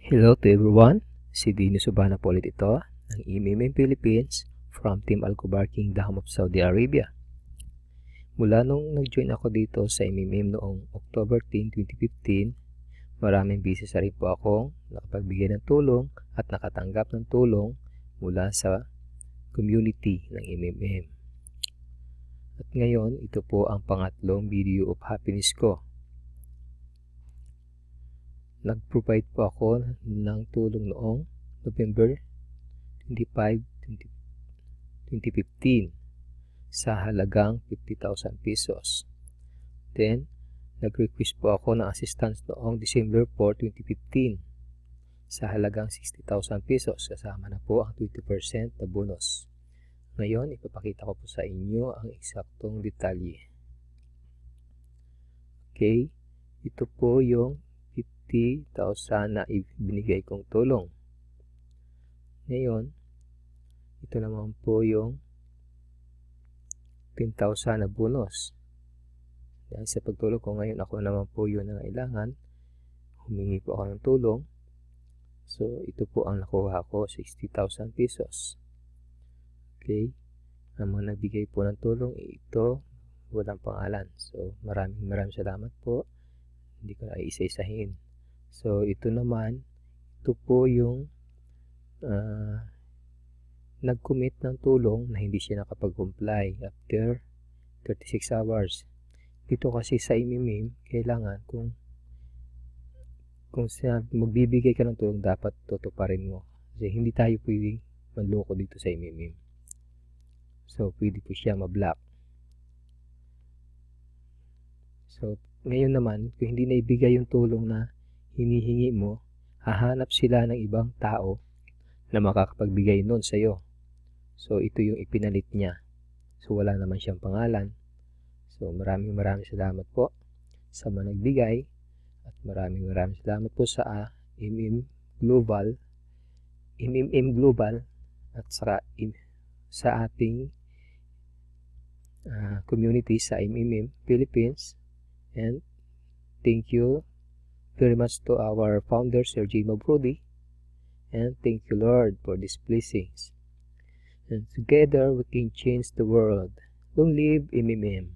Hello to everyone, si Dino Subana po ulit ito ng MMM Philippines from Team Al-Kubar Kingdom of Saudi Arabia. Mula nung nag-join ako dito sa MMM noong October 10, 2015, maraming beses na rin po akong nakapagbigay ng tulong at nakatanggap ng tulong mula sa community ng MMM. At ngayon, ito po ang pangatlong video of happiness ko. Nag-provide po ako ng tulong noong November 25, 2015 sa halagang 50,000 pesos. Then, nag-request po ako ng assistance noong December 4, 2015 sa halagang 60,000 pesos. Kasama na po ang 20% na bonus. Ngayon, ipapakita ko po sa inyo ang eksaktong detalye. Okay, ito po yung 50,000 na ibinigay kong tulong. Ngayon, ito naman po yung 10,000 na bonus. Dahil sa pagtulong ko ngayon, ako naman po yun na kailangan. Humingi po ako ng tulong. So, ito po ang nakuha ko, 60,000 pesos. Okay. Ang mga nagbigay po ng tulong, ito, walang pangalan. So, maraming salamat po. Hindi ko na isa-isahin. So, ito naman, ito po yung nag-commit ng tulong na hindi siya nakapag-comply after 36 hours. Dito kasi sa MMM, kailangan kung magbibigay ka ng tulong, dapat tutuparin mo. Kasi hindi tayo pwedeng manloko dito sa MMM. So, pwede po siya ma-block. So, ngayon naman, kung hindi naibigay yung tulong na hinihingi mo, hahanap sila ng ibang tao na makakapagbigay nun sa'yo. So, ito yung ipinalit niya. So, wala naman siyang pangalan. So, maraming salamat po sa mga nagbigay at maraming salamat po sa MMM Global at sa ating community sa MMM Philippines. And thank you very much to our founder, Sir J. Mabrodi. And thank you, Lord, for these blessings. And together we can change the world. Long live MMM.